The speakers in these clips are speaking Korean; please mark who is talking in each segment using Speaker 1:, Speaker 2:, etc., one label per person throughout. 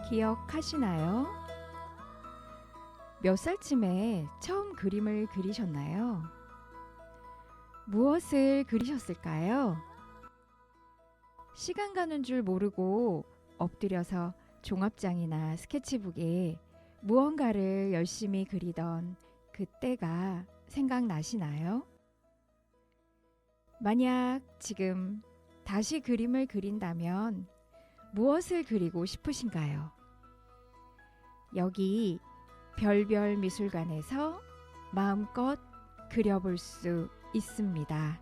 Speaker 1: 기억하시나요? 몇 살쯤에 처음 그림을 그리셨나요? 무엇을 그리셨을까요? 시간 가는 줄 모르고 엎드려서 종합장이나 스케치북에 무언가를 열심히 그리던 그때가 생각나시나요? 만약 지금 다시 그림을 그린다면 무엇을 그리고 싶으신가요? 여기 별별 미술관에서 마음껏 그려볼 수 있습니다.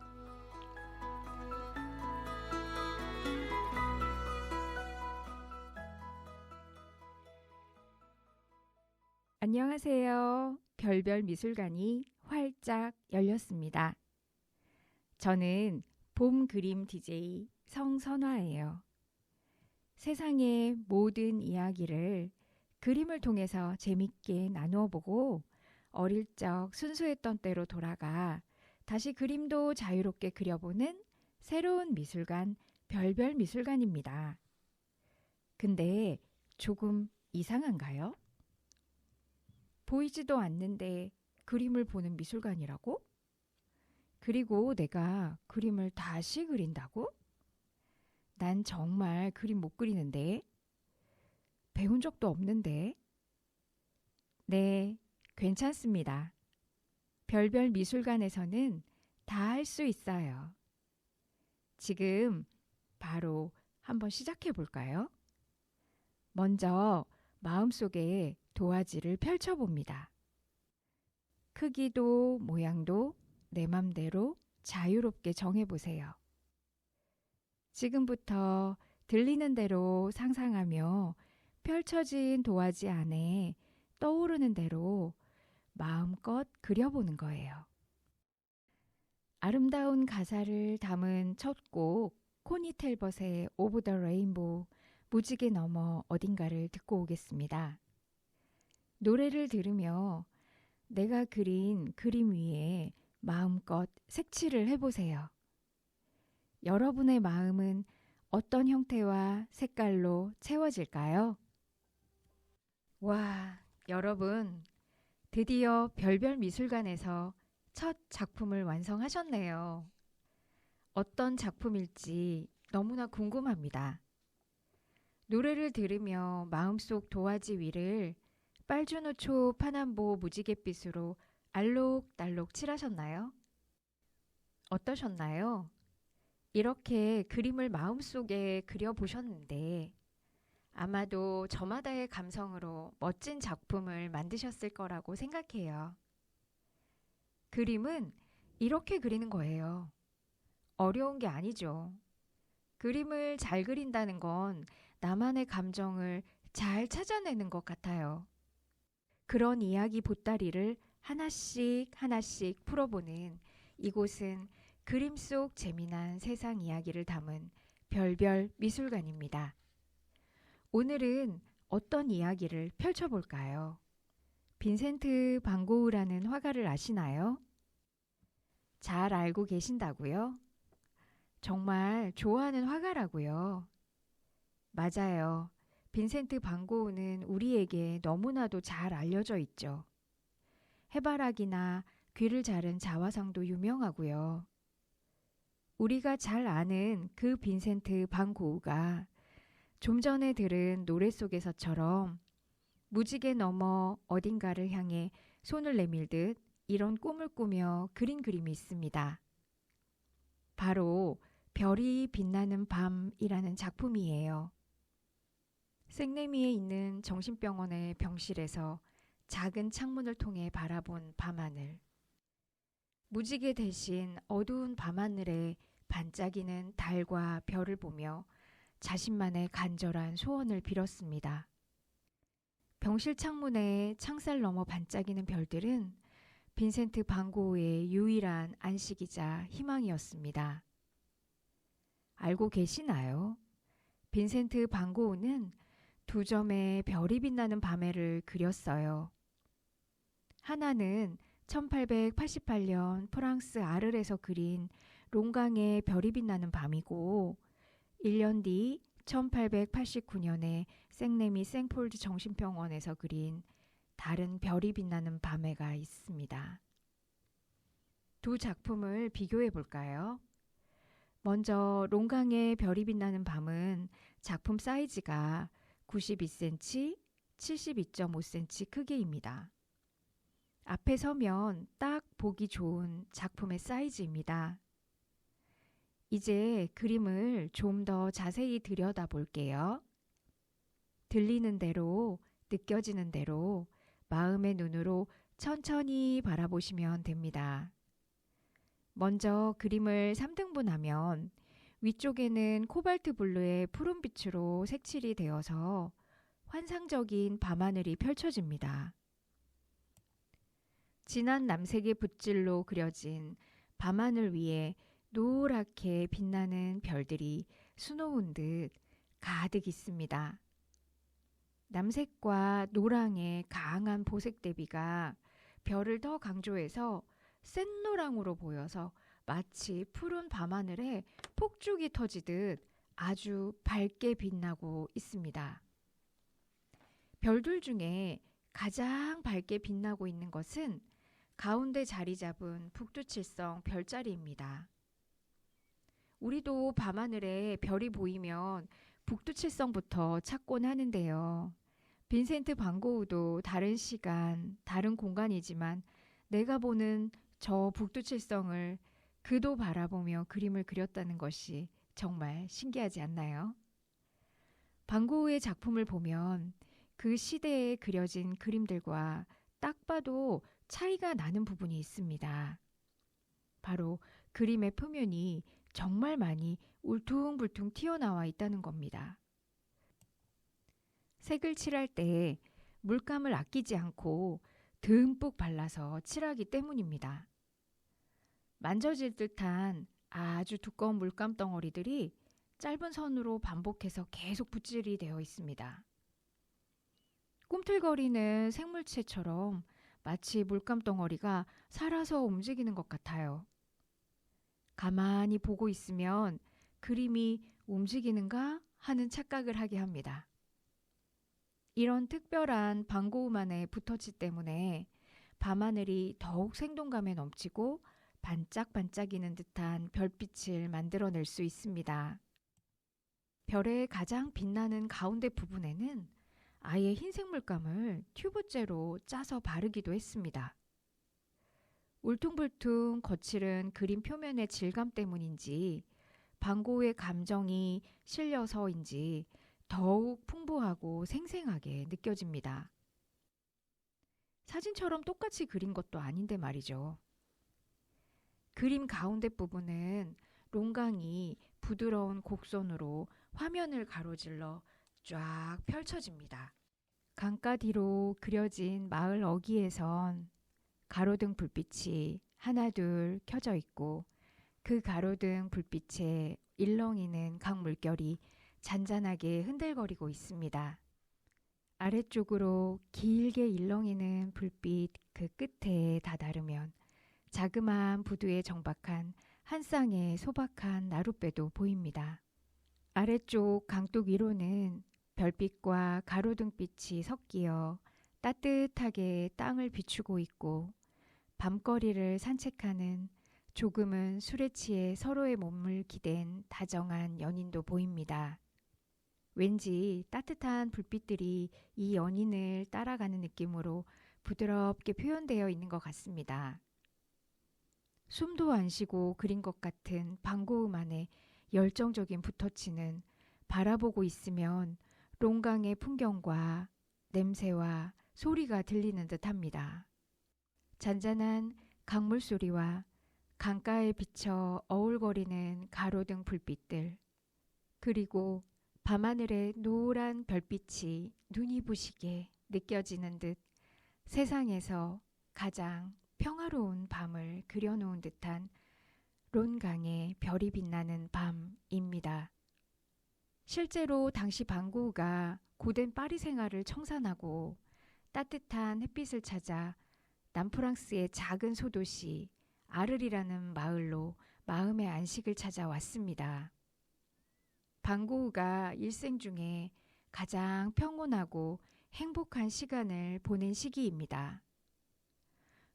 Speaker 1: 안녕하세요. 별별 미술관이 활짝 열렸습니다. 저는 봄 그림 DJ 성선화예요. 세상의 모든 이야기를 그림을 통해서 재밌게 나누어 보고 어릴 적 순수했던 때로 돌아가 다시 그림도 자유롭게 그려보는 새로운 미술관, 별별 미술관입니다. 근데 조금 이상한가요? 보이지도 않는데 그림을 보는 미술관이라고? 그리고 내가 그림을 다시 그린다고? 난 정말 그림 못 그리는데. 배운 적도 없는데. 네, 괜찮습니다. 별별 미술관에서는 다 할 수 있어요. 지금 바로 한번 시작해 볼까요? 먼저 마음속에 도화지를 펼쳐봅니다. 크기도 모양도 내 맘대로 자유롭게 정해보세요. 지금부터 들리는 대로 상상하며 펼쳐진 도화지 안에 떠오르는 대로 마음껏 그려보는 거예요. 아름다운 가사를 담은 첫 곡 코니 텔벗의 오브 더 레인보우 무지개 너머 어딘가를 듣고 오겠습니다. 노래를 들으며 내가 그린 그림 위에 마음껏 색칠을 해보세요. 여러분의 마음은 어떤 형태와 색깔로 채워질까요? 와, 여러분, 드디어 별별 미술관에서 첫 작품을 완성하셨네요. 어떤 작품일지 너무나 궁금합니다. 노래를 들으며 마음속 도화지 위를 빨주노초 파남보 무지갯빛으로 알록달록 칠하셨나요? 어떠셨나요? 이렇게 그림을 마음속에 그려보셨는데 아마도 저마다의 감성으로 멋진 작품을 만드셨을 거라고 생각해요. 그림은 이렇게 그리는 거예요. 어려운 게 아니죠. 그림을 잘 그린다는 건 나만의 감정을 잘 찾아내는 것 같아요. 그런 이야기 보따리를 하나씩 하나씩 풀어보는 이곳은 그림 속 재미난 세상 이야기를 담은 별별 미술관입니다. 오늘은 어떤 이야기를 펼쳐볼까요? 빈센트 반 고흐라는 화가를 아시나요? 잘 알고 계신다고요? 정말 좋아하는 화가라고요. 맞아요. 빈센트 반 고흐는 우리에게 너무나도 잘 알려져 있죠. 해바라기나 귀를 자른 자화상도 유명하고요. 우리가 잘 아는 그 빈센트 반 고흐가 좀 전에 들은 노래 속에서처럼 무지개 너머 어딘가를 향해 손을 내밀듯 이런 꿈을 꾸며 그린 그림이 있습니다. 바로 별이 빛나는 밤이라는 작품이에요. 생내미에 있는 정신병원의 병실에서 작은 창문을 통해 바라본 밤하늘. 무지개 대신 어두운 밤하늘에 반짝이는 달과 별을 보며 자신만의 간절한 소원을 빌었습니다. 병실 창문에 창살 너머 반짝이는 별들은 빈센트 반 고흐의 유일한 안식이자 희망이었습니다. 알고 계시나요? 빈센트 반 고흐는 두 점의 별이 빛나는 밤해를 그렸어요. 하나는 1888년 프랑스 아르에서 그린 롱강의 별이 빛나는 밤이고 1년 뒤 1889년에 생레미 생폴드 정신병원에서 그린 다른 별이 빛나는 밤에가 있습니다. 두 작품을 비교해 볼까요? 먼저 롱강의 별이 빛나는 밤은 작품 사이즈가 92cm, 72.5cm 크기입니다. 앞에 서면 딱 보기 좋은 작품의 사이즈입니다. 이제 그림을 좀 더 자세히 들여다볼게요. 들리는 대로, 느껴지는 대로 마음의 눈으로 천천히 바라보시면 됩니다. 먼저 그림을 3등분하면 위쪽에는 코발트 블루의 푸른빛으로 색칠이 되어서 환상적인 밤하늘이 펼쳐집니다. 진한 남색의 붓질로 그려진 밤하늘 위에 노랗게 빛나는 별들이 수놓은 듯 가득 있습니다. 남색과 노랑의 강한 보색 대비가 별을 더 강조해서 샛노랑으로 보여서 마치 푸른 밤하늘에 폭죽이 터지듯 아주 밝게 빛나고 있습니다. 별들 중에 가장 밝게 빛나고 있는 것은 가운데 자리 잡은 북두칠성 별자리입니다. 우리도 밤하늘에 별이 보이면 북두칠성부터 찾곤 하는데요. 빈센트 반 고흐도 다른 시간, 다른 공간이지만 내가 보는 저 북두칠성을 그도 바라보며 그림을 그렸다는 것이 정말 신기하지 않나요? 반 고흐의 작품을 보면 그 시대에 그려진 그림들과 딱 봐도 차이가 나는 부분이 있습니다. 바로 그림의 표면이 정말 많이 울퉁불퉁 튀어나와 있다는 겁니다. 색을 칠할 때 물감을 아끼지 않고 듬뿍 발라서 칠하기 때문입니다. 만져질 듯한 아주 두꺼운 물감 덩어리들이 짧은 선으로 반복해서 계속 붓질이 되어 있습니다. 꿈틀거리는 생물체처럼 마치 물감 덩어리가 살아서 움직이는 것 같아요. 가만히 보고 있으면 그림이 움직이는가 하는 착각을 하게 합니다. 이런 특별한 반 고흐만의 붓터치 때문에 밤하늘이 더욱 생동감에 넘치고 반짝반짝이는 듯한 별빛을 만들어낼 수 있습니다. 별의 가장 빛나는 가운데 부분에는 아예 흰색 물감을 튜브째로 짜서 바르기도 했습니다. 울퉁불퉁 거칠은 그림 표면의 질감 때문인지 반 고흐의 감정이 실려서인지 더욱 풍부하고 생생하게 느껴집니다. 사진처럼 똑같이 그린 것도 아닌데 말이죠. 그림 가운데 부분은 롱강이 부드러운 곡선으로 화면을 가로질러 쫙 펼쳐집니다. 강가 뒤로 그려진 마을 어귀에선 가로등 불빛이 하나둘 켜져 있고 그 가로등 불빛에 일렁이는 강 물결이 잔잔하게 흔들거리고 있습니다. 아래쪽으로 길게 일렁이는 불빛 그 끝에 다다르면 자그마한 부두에 정박한 한 쌍의 소박한 나룻배도 보입니다. 아래쪽 강둑 위로는 별빛과 가로등빛이 섞이어 따뜻하게 땅을 비추고 있고 밤거리를 산책하는 조금은 술에 취해 서로의 몸을 기댄 다정한 연인도 보입니다. 왠지 따뜻한 불빛들이 이 연인을 따라가는 느낌으로 부드럽게 표현되어 있는 것 같습니다. 숨도 안 쉬고 그린 것 같은 반 고흐만의 열정적인 붓터치는 바라보고 있으면 롱강의 풍경과 냄새와 소리가 들리는 듯합니다. 잔잔한 강물 소리와 강가에 비쳐 어울거리는 가로등 불빛들, 그리고 밤하늘의 노란 별빛이 눈이 부시게 느껴지는 듯 세상에서 가장 평화로운 밤을 그려놓은 듯한 론강의 별이 빛나는 밤입니다. 실제로 당시 반 고흐가 고된 파리 생활을 청산하고 따뜻한 햇빛을 찾아 남프랑스의 작은 소도시 아르리라는 마을로 마음의 안식을 찾아왔습니다. 방고우가 일생 중에 가장 평온하고 행복한 시간을 보낸 시기입니다.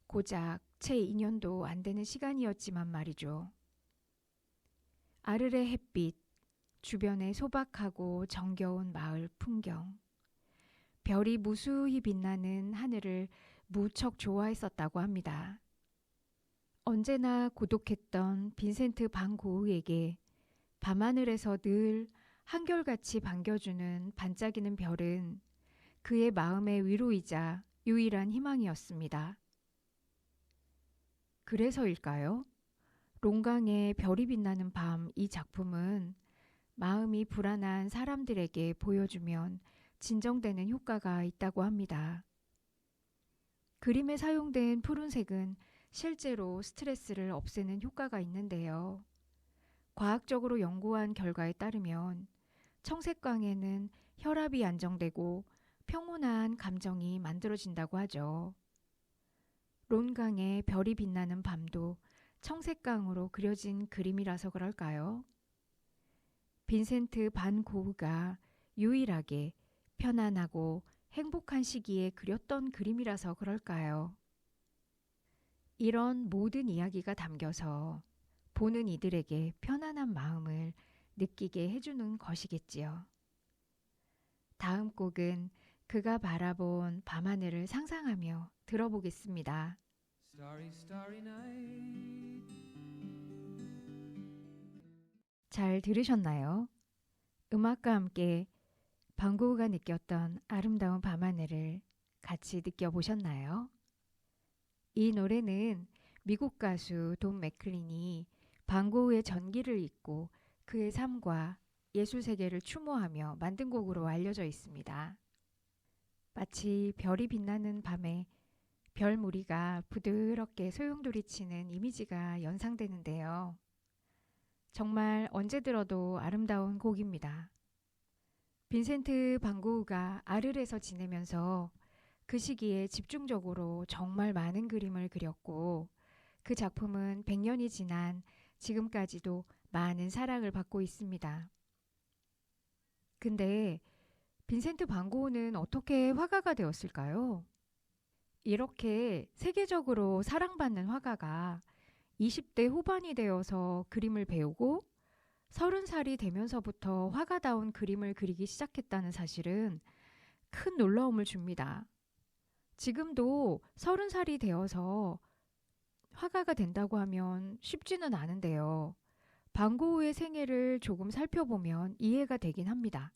Speaker 1: 고작 채 2년도 안 되는 시간이었지만 말이죠. 아르레 햇빛, 주변의 소박하고 정겨운 마을 풍경, 별이 무수히 빛나는 하늘을 무척 좋아했었다고 합니다. 언제나 고독했던 빈센트 반 고흐에게 밤하늘에서 늘 한결같이 반겨주는 반짝이는 별은 그의 마음의 위로이자 유일한 희망이었습니다. 그래서일까요? 롱강의 별이 빛나는 밤 이 작품은 마음이 불안한 사람들에게 보여주면 진정되는 효과가 있다고 합니다. 그림에 사용된 푸른색은 실제로 스트레스를 없애는 효과가 있는데요. 과학적으로 연구한 결과에 따르면 청색광에는 혈압이 안정되고 평온한 감정이 만들어진다고 하죠. 론강의 별이 빛나는 밤도 청색광으로 그려진 그림이라서 그럴까요? 빈센트 반 고흐가 유일하게 편안하고 행복한 시기에 그렸던 그림이라서 그럴까요? 이런 모든 이야기가 담겨서 보는 이들에게 편안한 마음을 느끼게 해주는 것이겠지요. 다음 곡은 그가 바라본 밤하늘을 상상하며 들어보겠습니다.
Speaker 2: Starry, starry night.
Speaker 1: 잘 들으셨나요? 음악과 함께 반 고흐가 느꼈던 아름다운 밤하늘을 같이 느껴보셨나요? 이 노래는 미국 가수 돈 맥클린이 반 고흐의 전기를 잇고 그의 삶과 예술 세계를 추모하며 만든 곡으로 알려져 있습니다. 마치 별이 빛나는 밤에 별 무리가 부드럽게 소용돌이치는 이미지가 연상되는데요. 정말 언제 들어도 아름다운 곡입니다. 빈센트 반 고흐가 아르레에서 지내면서 그 시기에 집중적으로 정말 많은 그림을 그렸고 그 작품은 100년이 지난 지금까지도 많은 사랑을 받고 있습니다. 근데 빈센트 반 고흐는 어떻게 화가가 되었을까요? 이렇게 세계적으로 사랑받는 화가가 20대 후반이 되어서 그림을 배우고 30살이 되면서부터 화가다운 그림을 그리기 시작했다는 사실은 큰 놀라움을 줍니다. 지금도 30살이 되어서 화가가 된다고 하면 쉽지는 않은데요. 반 고흐의 생애를 조금 살펴보면 이해가 되긴 합니다.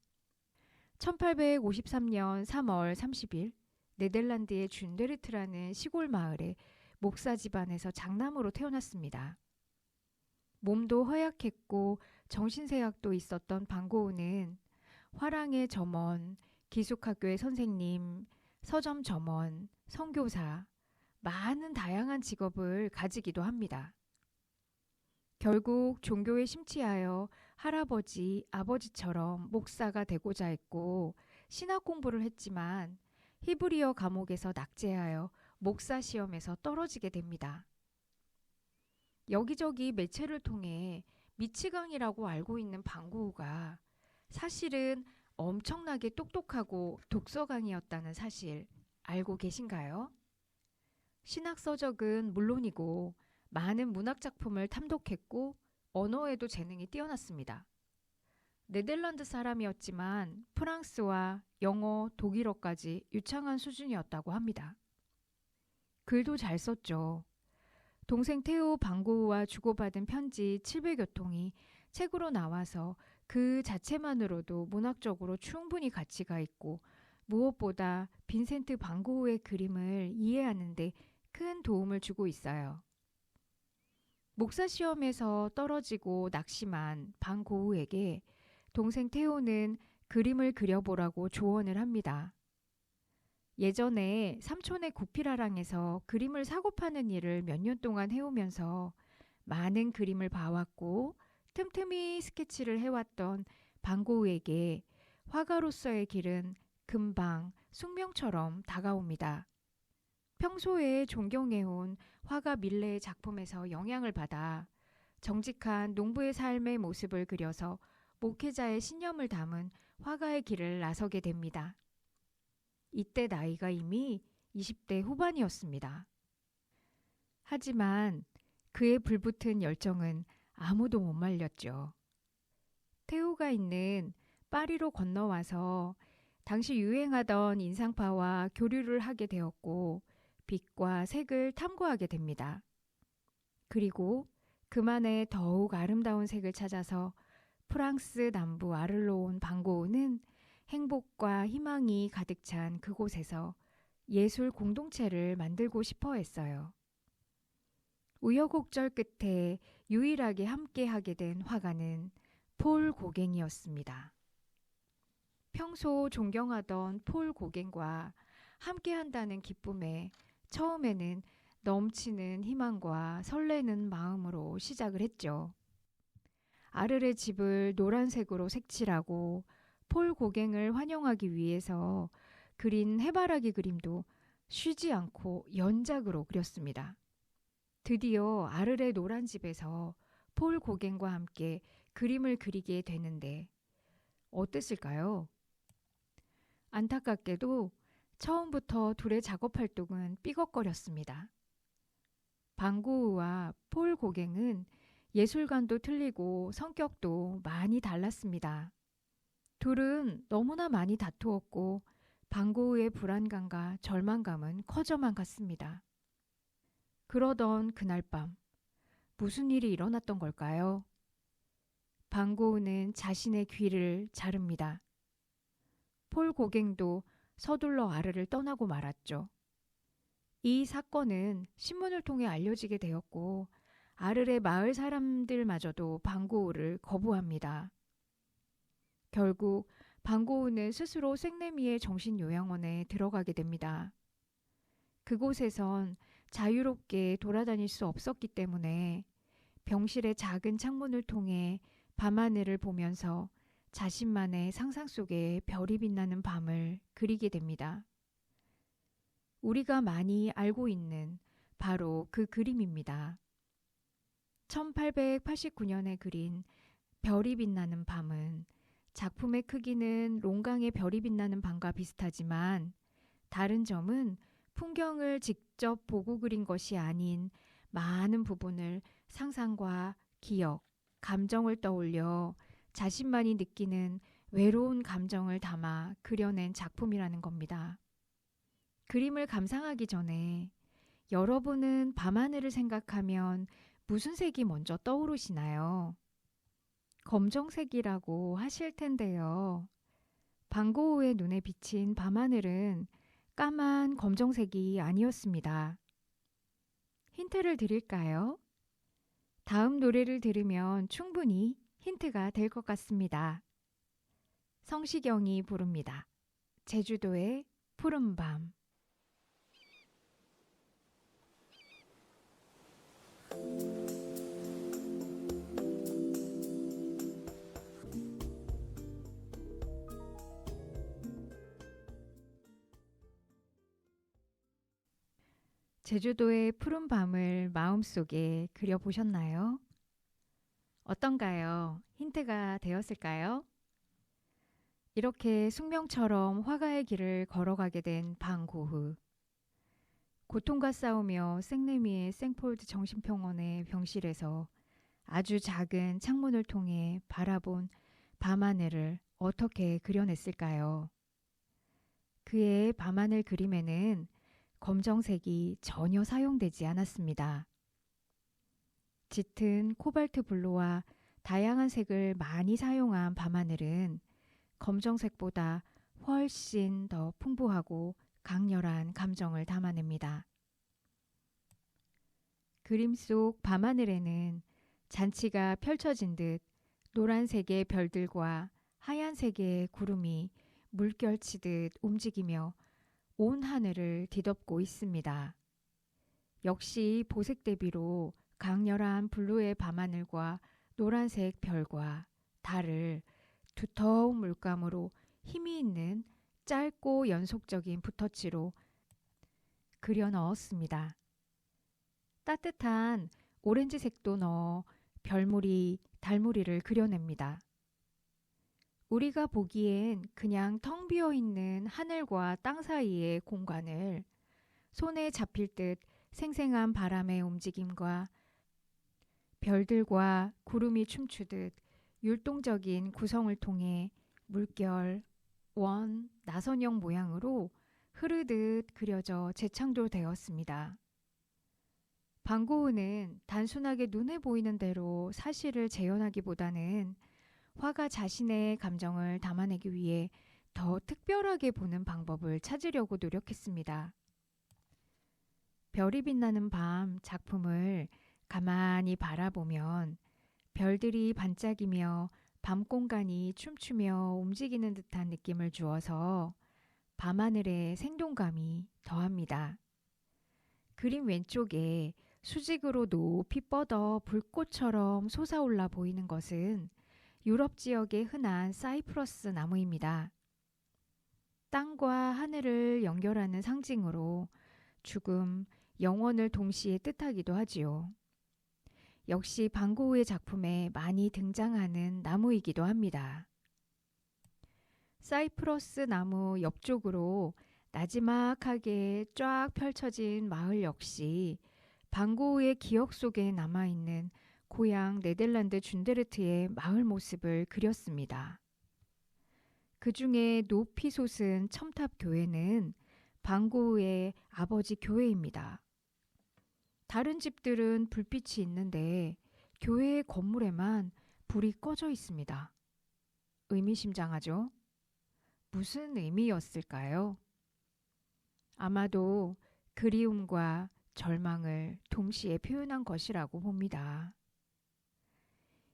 Speaker 1: 1853년 3월 30일 네덜란드의 준데르트라는 시골 마을에 목사 집안에서 장남으로 태어났습니다. 몸도 허약했고 정신세약도 있었던 반 고흐는 화랑의 점원, 기숙학교의 선생님, 서점 점원, 선교사, 많은 다양한 직업을 가지기도 합니다. 결국 종교에 심취하여 할아버지, 아버지처럼 목사가 되고자 했고 신학 공부를 했지만 히브리어 과목에서 낙제하여 목사 시험에서 떨어지게 됩니다. 여기저기 매체를 통해 미치광이라고 알고 있는 반 고흐가 사실은 엄청나게 똑똑하고 독서광이었다는 사실 알고 계신가요? 신학 서적은 물론이고 많은 문학 작품을 탐독했고 언어에도 재능이 뛰어났습니다. 네덜란드 사람이었지만 프랑스와 영어, 독일어까지 유창한 수준이었다고 합니다. 글도 잘 썼죠. 동생 테오 반 고흐와 주고받은 편지 700여 통이 책으로 나와서 그 자체만으로도 문학적으로 충분히 가치가 있고 무엇보다 빈센트 반 고흐의 그림을 이해하는 데 큰 도움을 주고 있어요. 목사 시험에서 떨어지고 낙심한 반 고흐에게 동생 테오는 그림을 그려보라고 조언을 합니다. 예전에 삼촌의 구피라랑에서 그림을 사고 파는 일을 몇 년 동안 해오면서 많은 그림을 봐왔고 틈틈이 스케치를 해왔던 반 고흐에게 화가로서의 길은 금방 숙명처럼 다가옵니다. 평소에 존경해온 화가 밀레의 작품에서 영향을 받아 정직한 농부의 삶의 모습을 그려서 목회자의 신념을 담은 화가의 길을 나서게 됩니다. 이때 나이가 이미 20대 후반이었습니다. 하지만 그의 불붙은 열정은 아무도 못 말렸죠. 태우가 있는 파리로 건너와서 당시 유행하던 인상파와 교류를 하게 되었고 빛과 색을 탐구하게 됩니다. 그리고 그만의 더욱 아름다운 색을 찾아서 프랑스 남부 아르로 온 방고우는 행복과 희망이 가득 찬 그곳에서 예술 공동체를 만들고 싶어 했어요. 우여곡절 끝에 유일하게 함께하게 된 화가는 폴 고갱이었습니다. 평소 존경하던 폴 고갱과 함께한다는 기쁨에 처음에는 넘치는 희망과 설레는 마음으로 시작을 했죠. 아르레 집을 노란색으로 색칠하고 폴 고갱을 환영하기 위해서 그린 해바라기 그림도 쉬지 않고 연작으로 그렸습니다. 드디어 아르레 노란 집에서 폴 고갱과 함께 그림을 그리게 되는데 어땠을까요? 안타깝게도 처음부터 둘의 작업 활동은 삐걱거렸습니다. 방고우와 폴 고갱은 예술관도 틀리고 성격도 많이 달랐습니다. 둘은 너무나 많이 다투었고 방고우의 불안감과 절망감은 커져만 갔습니다. 그러던 그날 밤 무슨 일이 일어났던 걸까요? 방고우는 자신의 귀를 자릅니다. 폴 고갱도 서둘러 아르를 떠나고 말았죠. 이 사건은 신문을 통해 알려지게 되었고 아르의 마을 사람들마저도 방고우를 거부합니다. 결국 방고우는 스스로 생내미의 정신요양원에 들어가게 됩니다. 그곳에선 자유롭게 돌아다닐 수 없었기 때문에 병실의 작은 창문을 통해 밤하늘을 보면서 자신만의 상상 속에 별이 빛나는 밤을 그리게 됩니다. 우리가 많이 알고 있는 바로 그 그림입니다. 1889년에 그린 별이 빛나는 밤은 작품의 크기는 롱강의 별이 빛나는 밤과 비슷하지만 다른 점은 풍경을 직접 보고 그린 것이 아닌 많은 부분을 상상과 기억, 감정을 떠올려 자신만이 느끼는 외로운 감정을 담아 그려낸 작품이라는 겁니다. 그림을 감상하기 전에 여러분은 밤하늘을 생각하면 무슨 색이 먼저 떠오르시나요? 검정색이라고 하실 텐데요. 방고우의 눈에 비친 밤하늘은 까만 검정색이 아니었습니다. 힌트를 드릴까요? 다음 노래를 들으면 충분히 힌트가 될 것 같습니다. 성시경이 부릅니다. 제주도의 푸른밤. 제주도의 푸른 밤을 마음속에 그려보셨나요? 어떤가요? 힌트가 되었을까요? 이렇게 숙명처럼 화가의 길을 걸어가게 된 방고흐. 고통과 싸우며 생내미의 생폴드 정신병원의 병실에서 아주 작은 창문을 통해 바라본 밤하늘을 어떻게 그려냈을까요? 그의 밤하늘 그림에는 검정색이 전혀 사용되지 않았습니다. 짙은 코발트 블루와 다양한 색을 많이 사용한 밤하늘은 검정색보다 훨씬 더 풍부하고 강렬한 감정을 담아냅니다. 그림 속 밤하늘에는 잔치가 펼쳐진 듯 노란색의 별들과 하얀색의 구름이 물결치듯 움직이며 온 하늘을 뒤덮고 있습니다. 역시 보색 대비로 강렬한 블루의 밤하늘과 노란색 별과 달을 두터운 물감으로 힘이 있는 짧고 연속적인 붓터치로 그려 넣었습니다. 따뜻한 오렌지색도 넣어 별무리, 달무리를 그려냅니다. 우리가 보기엔 그냥 텅 비어 있는 하늘과 땅 사이의 공간을 손에 잡힐 듯 생생한 바람의 움직임과 별들과 구름이 춤추듯 율동적인 구성을 통해 물결, 원, 나선형 모양으로 흐르듯 그려져 재창조되었습니다. 반고흐는 단순하게 눈에 보이는 대로 사실을 재현하기보다는 화가 자신의 감정을 담아내기 위해 더 특별하게 보는 방법을 찾으려고 노력했습니다. 별이 빛나는 밤 작품을 가만히 바라보면 별들이 반짝이며 밤 공간이 춤추며 움직이는 듯한 느낌을 주어서 밤하늘의 생동감이 더합니다. 그림 왼쪽에 수직으로 높이 뻗어 불꽃처럼 솟아올라 보이는 것은 유럽 지역의 흔한 사이프러스 나무입니다. 땅과 하늘을 연결하는 상징으로 죽음, 영원을 동시에 뜻하기도 하지요. 역시 반고흐의 작품에 많이 등장하는 나무이기도 합니다. 사이프러스 나무 옆쪽으로 나지막하게 쫙 펼쳐진 마을 역시 반고흐의 기억 속에 남아있는 고향 네덜란드 준데르트의 마을 모습을 그렸습니다. 그 중에 높이 솟은 첨탑 교회는 반고흐의 아버지 교회입니다. 다른 집들은 불빛이 있는데 교회의 건물에만 불이 꺼져 있습니다. 의미심장하죠? 무슨 의미였을까요? 아마도 그리움과 절망을 동시에 표현한 것이라고 봅니다.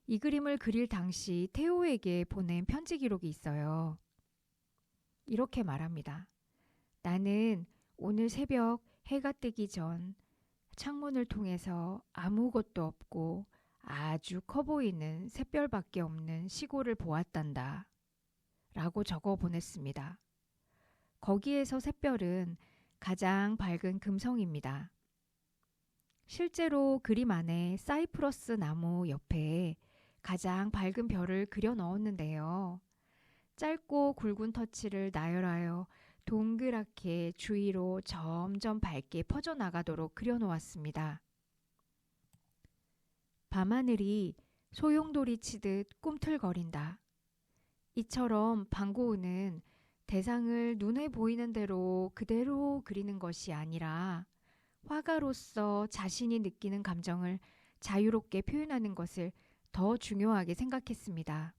Speaker 1: 이 그림을 그릴 당시 테오에게 보낸 편지 기록이 있어요. 이렇게 말합니다. 나는 오늘 새벽 해가 뜨기 전 창문을 통해서 아무것도 없고 아주 커 보이는 샛별밖에 없는 시골을 보았단다. 라고 적어 보냈습니다. 거기에서 샛별은 가장 밝은 금성입니다. 실제로 그림 안에 사이프러스 나무 옆에 가장 밝은 별을 그려 넣었는데요. 짧고 굵은 터치를 나열하여 동그랗게 주위로 점점 밝게 퍼져나가도록 그려놓았습니다. 밤하늘이 소용돌이 치듯 꿈틀거린다. 이처럼 반고흐는 대상을 눈에 보이는 대로 그대로 그리는 것이 아니라 화가로서 자신이 느끼는 감정을 자유롭게 표현하는 것을 더 중요하게 생각했습니다.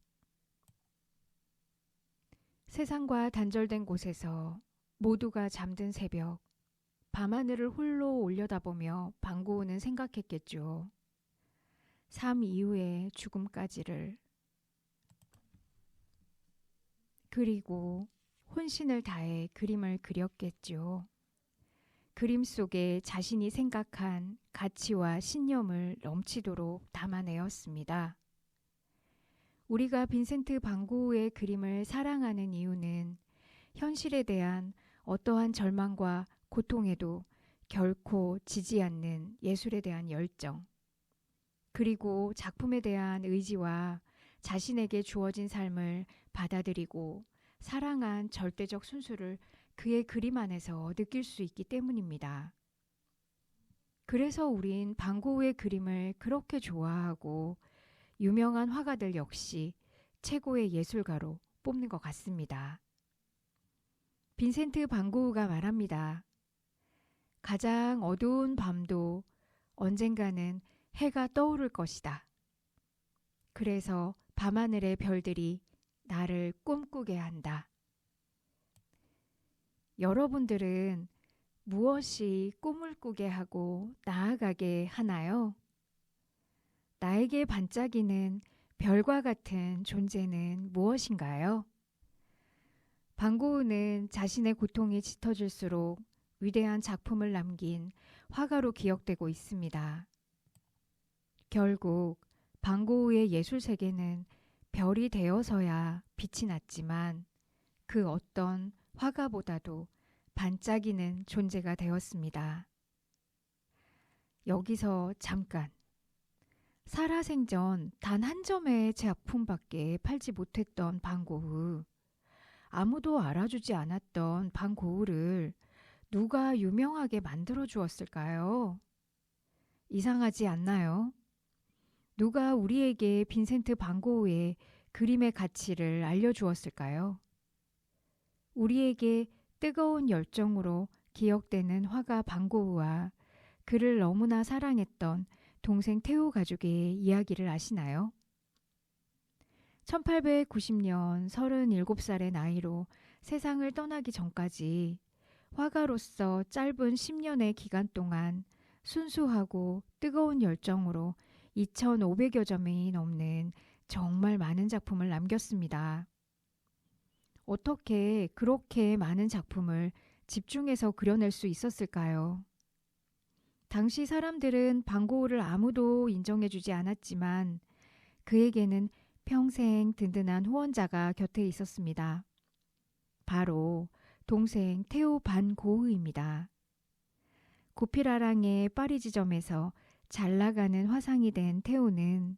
Speaker 1: 세상과 단절된 곳에서 모두가 잠든 새벽, 밤하늘을 홀로 올려다보며 반고흐는 생각했겠죠. 삶 이후의 죽음까지를. 그리고 혼신을 다해 그림을 그렸겠죠. 그림 속에 자신이 생각한 가치와 신념을 넘치도록 담아내었습니다. 우리가 빈센트 반 고흐의 그림을 사랑하는 이유는 현실에 대한 어떠한 절망과 고통에도 결코 지지 않는 예술에 대한 열정, 그리고 작품에 대한 의지와 자신에게 주어진 삶을 받아들이고 사랑한 절대적 순수를 그의 그림 안에서 느낄 수 있기 때문입니다. 그래서 우린 반 고흐의 그림을 그렇게 좋아하고 유명한 화가들 역시 최고의 예술가로 뽑는 것 같습니다. 빈센트 반 고흐가 말합니다. 가장 어두운 밤도 언젠가는 해가 떠오를 것이다. 그래서 밤하늘의 별들이 나를 꿈꾸게 한다. 여러분들은 무엇이 꿈을 꾸게 하고 나아가게 하나요? 나에게 반짝이는 별과 같은 존재는 무엇인가요? 반 고흐는 자신의 고통이 짙어질수록 위대한 작품을 남긴 화가로 기억되고 있습니다. 결국 반 고흐의 예술 세계는 별이 되어서야 빛이 났지만 그 어떤 화가보다도 반짝이는 존재가 되었습니다. 여기서 잠깐 살아생전 단 한 점의 작품밖에 팔지 못했던 방고흐. 아무도 알아주지 않았던 방고흐를 누가 유명하게 만들어 주었을까요? 이상하지 않나요? 누가 우리에게 빈센트 반 고흐의 그림의 가치를 알려주었을까요? 우리에게 뜨거운 열정으로 기억되는 화가 반 고흐와 그를 너무나 사랑했던 동생 테오 가족의 이야기를 아시나요? 1890년 37살의 나이로 세상을 떠나기 전까지 화가로서 짧은 10년의 기간 동안 순수하고 뜨거운 열정으로 2,500여 점이 넘는 정말 많은 작품을 남겼습니다. 어떻게 그렇게 많은 작품을 집중해서 그려낼 수 있었을까요? 당시 사람들은 반 고흐를 아무도 인정해주지 않았지만 그에게는 평생 든든한 후원자가 곁에 있었습니다. 바로 동생 테오 반 고흐입니다. 고피라랑의 파리 지점에서 잘 나가는 화상이 된 테오는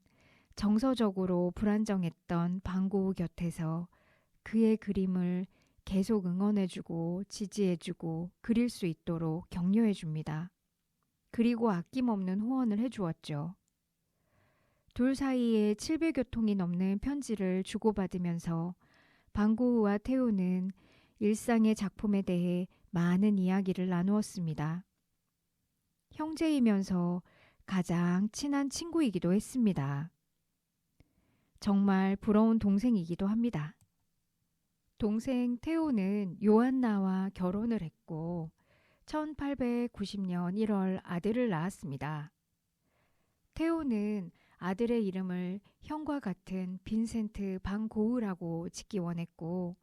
Speaker 1: 정서적으로 불안정했던 반 고흐 곁에서 그의 그림을 계속 응원해주고 지지해주고 그릴 수 있도록 격려해줍니다. 그리고 아낌없는 후원을 해주었죠. 둘 사이에 700여 통이 넘는 편지를 주고받으면서 반 고흐와 테오는 일상의 작품에 대해 많은 이야기를 나누었습니다. 형제이면서 가장 친한 친구이기도 했습니다. 정말 부러운 동생이기도 합니다. 동생 테오는 요한나와 결혼을 했고 1890년 1월 아들을 낳았습니다. 테오는 아들의 이름을 형과 같은 빈센트 반 고흐라고 짓기 원했고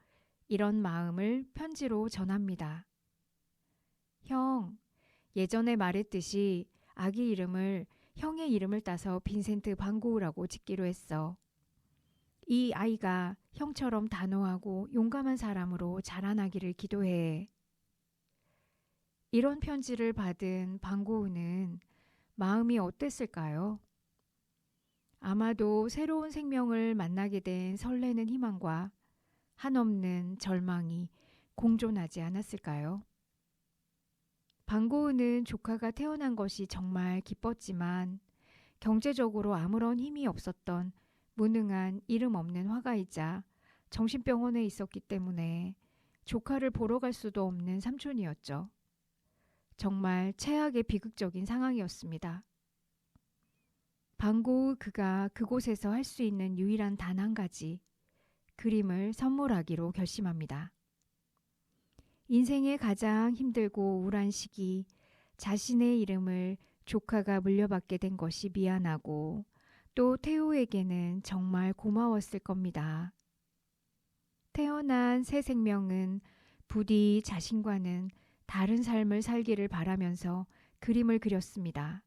Speaker 1: 이런 마음을 편지로 전합니다. 형, 예전에 말했듯이 아기 이름을 형의 이름을 따서 빈센트 반 고흐라고 짓기로 했어. 이 아이가 형처럼 단호하고 용감한 사람으로 자라나기를 기도해. 이런 편지를 받은 반 고흐는 마음이 어땠을까요? 아마도 새로운 생명을 만나게 된 설레는 희망과 한없는 절망이 공존하지 않았을까요? 반 고흐는 조카가 태어난 것이 정말 기뻤지만 경제적으로 아무런 힘이 없었던 무능한 이름 없는 화가이자 정신병원에 있었기 때문에 조카를 보러 갈 수도 없는 삼촌이었죠. 정말 최악의 비극적인 상황이었습니다. 반 고흐 그가 그곳에서 할 수 있는 유일한 단 한 가지, 그림을 선물하기로 결심합니다. 인생의 가장 힘들고 우울한 시기, 자신의 이름을 조카가 물려받게 된 것이 미안하고 또 테오에게는 정말 고마웠을 겁니다. 태어난 새 생명은 부디 자신과는 다른 삶을 살기를 바라면서 그림을 그렸습니다.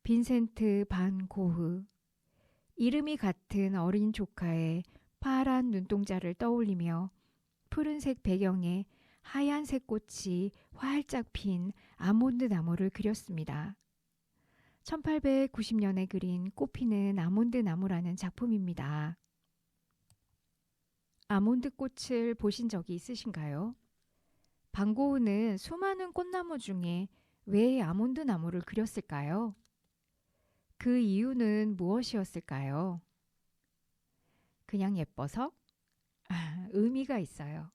Speaker 1: 빈센트 반 고흐. 이름이 같은 어린 조카의 파란 눈동자를 떠올리며 푸른색 배경에 하얀색 꽃이 활짝 핀 아몬드 나무를 그렸습니다. 1890년에 그린 꽃피는 아몬드 나무라는 작품입니다. 아몬드 꽃을 보신 적이 있으신가요? 반 고흐는 수많은 꽃나무 중에 왜 아몬드 나무를 그렸을까요? 그 이유는 무엇이었을까요? 그냥 예뻐서? 의미가 있어요.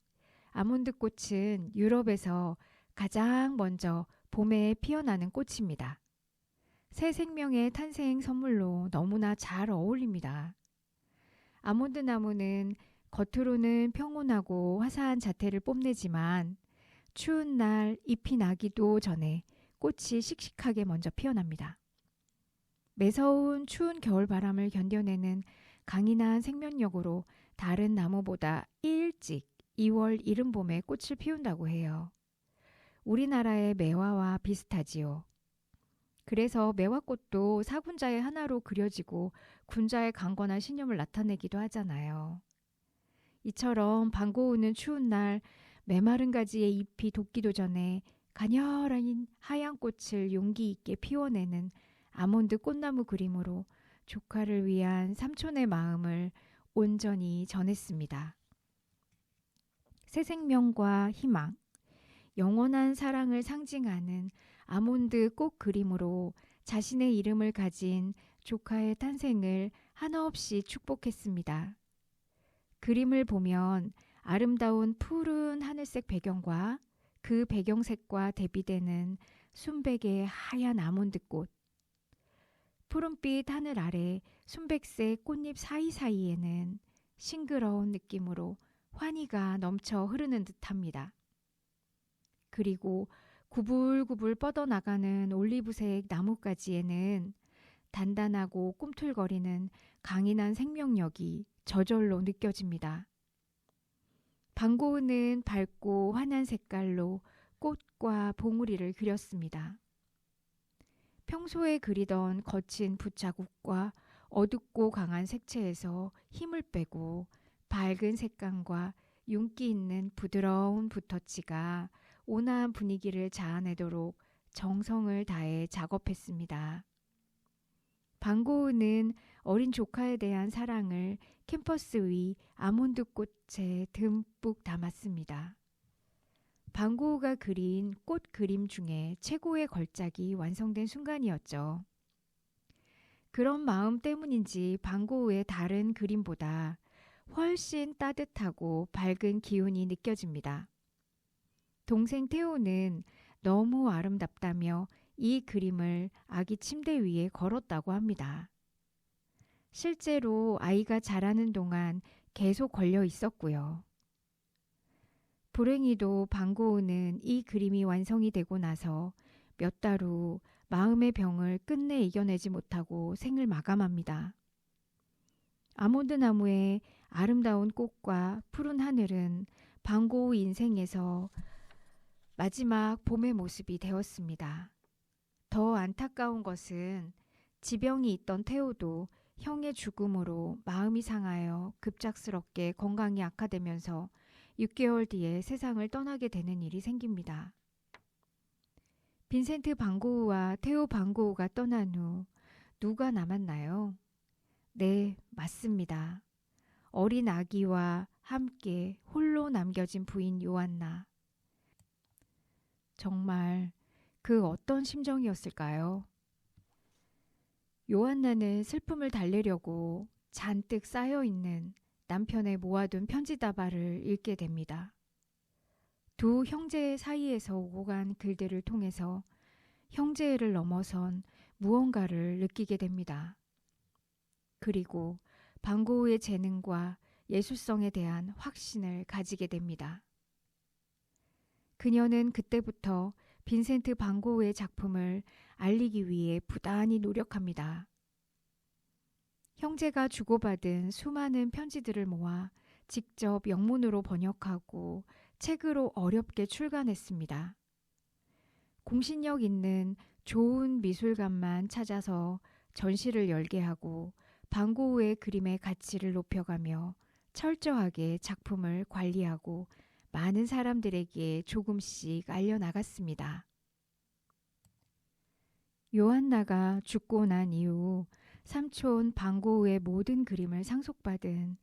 Speaker 1: 아몬드 꽃은 유럽에서 가장 먼저 봄에 피어나는 꽃입니다. 새 생명의 탄생 선물로 너무나 잘 어울립니다. 아몬드 나무는 겉으로는 평온하고 화사한 자태를 뽐내지만 추운 날 잎이 나기도 전에 꽃이 씩씩하게 먼저 피어납니다. 매서운 추운 겨울바람을 견뎌내는 강인한 생명력으로 다른 나무보다 일찍 2월 이른 봄에 꽃을 피운다고 해요. 우리나라의 매화와 비슷하지요. 그래서 매화꽃도 사군자의 하나로 그려지고 군자의 강건한 신념을 나타내기도 하잖아요. 이처럼 반 고흐는 추운 날 메마른 가지의 잎이 돋기도 전에 가녀린 하얀 꽃을 용기 있게 피워내는 아몬드 꽃나무 그림으로 조카를 위한 삼촌의 마음을 온전히 전했습니다. 새 생명과 희망, 영원한 사랑을 상징하는 아몬드 꽃 그림으로 자신의 이름을 가진 조카의 탄생을 한없이 축복했습니다. 그림을 보면 아름다운 푸른 하늘색 배경과 그 배경색과 대비되는 순백의 하얀 아몬드꽃, 푸른빛 하늘 아래 순백색 꽃잎 사이사이에는 싱그러운 느낌으로 환희가 넘쳐 흐르는 듯합니다. 그리고 구불구불 뻗어나가는 올리브색 나뭇가지에는 단단하고 꿈틀거리는 강인한 생명력이 저절로 느껴집니다. 방고은은 밝고 환한 색깔로 꽃과 봉우리를 그렸습니다. 평소에 그리던 거친 붓자국과 어둡고 강한 색채에서 힘을 빼고 밝은 색감과 윤기 있는 부드러운 붓터치가 온화한 분위기를 자아내도록 정성을 다해 작업했습니다. 방고은은 어린 조카에 대한 사랑을 캔버스 위 아몬드 꽃에 듬뿍 담았습니다. 방고우가 그린 꽃 그림 중에 최고의 걸작이 완성된 순간이었죠. 그런 마음 때문인지 방고우의 다른 그림보다 훨씬 따뜻하고 밝은 기운이 느껴집니다. 동생 태호는 너무 아름답다며 이 그림을 아기 침대 위에 걸었다고 합니다. 실제로 아이가 자라는 동안 계속 걸려 있었고요. 불행히도 방고우는 이 그림이 완성이 되고 나서 몇 달 후 마음의 병을 끝내 이겨내지 못하고 생을 마감합니다. 아몬드 나무의 아름다운 꽃과 푸른 하늘은 방고우 인생에서 마지막 봄의 모습이 되었습니다. 더 안타까운 것은 지병이 있던 태호도 형의 죽음으로 마음이 상하여 급작스럽게 건강이 악화되면서 6개월 뒤에 세상을 떠나게 되는 일이 생깁니다. 빈센트 방고우와 테오 방고우가 떠난 후 누가 남았나요? 네, 맞습니다. 어린 아기와 함께 홀로 남겨진 부인 요한나. 정말 그 어떤 심정이었을까요? 요한나는 슬픔을 달래려고 잔뜩 쌓여있는 남편의 모아둔 편지다발을 읽게 됩니다. 두 형제 사이에서 오고 간 글들을 통해서 형제애를 넘어선 무언가를 느끼게 됩니다. 그리고 방고우의 재능과 예술성에 대한 확신을 가지게 됩니다. 그녀는 그때부터 빈센트 방고우의 작품을 알리기 위해 부단히 노력합니다. 형제가 주고받은 수많은 편지들을 모아 직접 영문으로 번역하고 책으로 어렵게 출간했습니다. 공신력 있는 좋은 미술관만 찾아서 전시를 열게 하고 방고우의 그림의 가치를 높여가며 철저하게 작품을 관리하고 많은 사람들에게 조금씩 알려나갔습니다. 요한나가 죽고 난 이후 삼촌 방고우의 모든 그림을 상속받은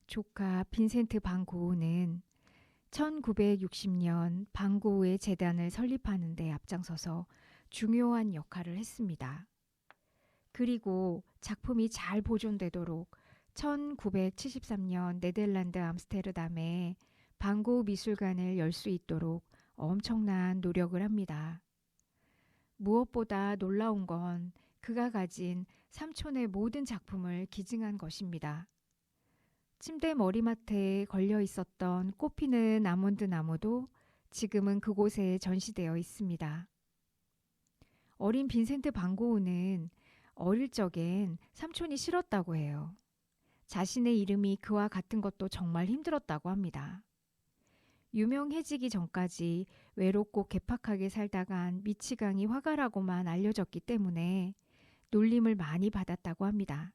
Speaker 1: 조카 빈센트 방고우는 1960년 방고우의 재단을 설립하는 데 앞장서서 중요한 역할을 했습니다. 그리고 작품이 잘 보존되도록 1973년 네덜란드 암스테르담에 방고우 미술관을 열 수 있도록 엄청난 노력을 합니다. 무엇보다 놀라운 건 그가 가진 삼촌의 모든 작품을 기증한 것입니다. 침대 머리맡에 걸려 있었던 꽃피는 아몬드 나무도 지금은 그곳에 전시되어 있습니다. 어린 빈센트 방고우는 어릴 적엔 삼촌이 싫었다고 해요. 자신의 이름이 그와 같은 것도 정말 힘들었다고 합니다. 유명해지기 전까지 외롭고 괴팍하게 살다간 미치광이 화가라고만 알려졌기 때문에 놀림을 많이 받았다고 합니다.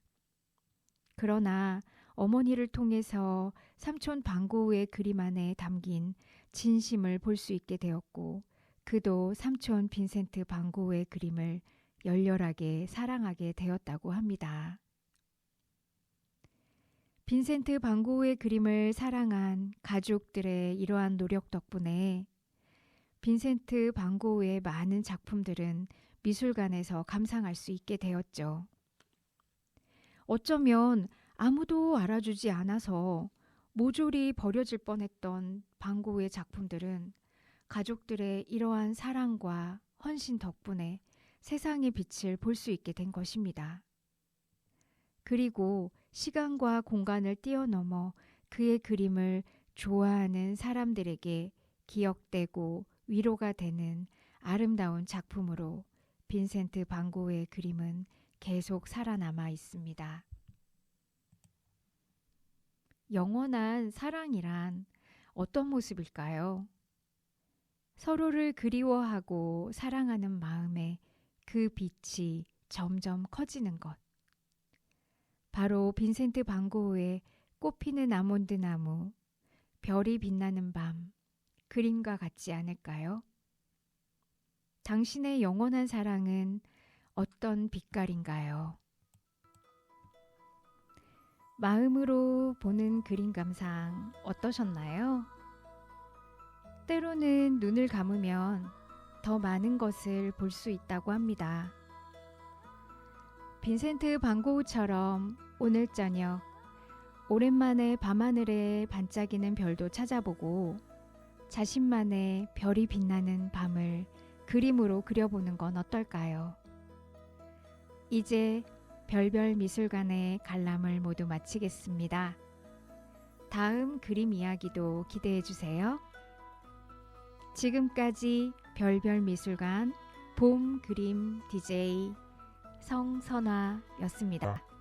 Speaker 1: 그러나 어머니를 통해서 삼촌 방고우의 그림 안에 담긴 진심을 볼 수 있게 되었고 그도 삼촌 빈센트 방고우의 그림을 열렬하게 사랑하게 되었다고 합니다. 빈센트 반 고흐의 그림을 사랑한 가족들의 이러한 노력 덕분에 빈센트 반 고흐의 많은 작품들은 미술관에서 감상할 수 있게 되었죠. 어쩌면 아무도 알아주지 않아서 모조리 버려질 뻔했던 반 고흐의 작품들은 가족들의 이러한 사랑과 헌신 덕분에 세상의 빛을 볼 수 있게 된 것입니다. 그리고 시간과 공간을 뛰어넘어 그의 그림을 좋아하는 사람들에게 기억되고 위로가 되는 아름다운 작품으로 빈센트 반 고흐의 그림은 계속 살아남아 있습니다. 영원한 사랑이란 어떤 모습일까요? 서로를 그리워하고 사랑하는 마음에 그 빛이 점점 커지는 것. 바로 빈센트 반 고흐의 꽃피는 아몬드 나무, 별이 빛나는 밤, 그림과 같지 않을까요? 당신의 영원한 사랑은 어떤 빛깔인가요? 마음으로 보는 그림 감상 어떠셨나요? 때로는 눈을 감으면 더 많은 것을 볼 수 있다고 합니다. 빈센트 반 고흐처럼 오늘 저녁 오랜만에 밤하늘에 반짝이는 별도 찾아보고 자신만의 별이 빛나는 밤을 그림으로 그려보는 건 어떨까요? 이제 별별 미술관의 관람을 모두 마치겠습니다. 다음 그림 이야기도 기대해 주세요. 지금까지 별별 미술관 봄 그림 DJ 성선화였습니다.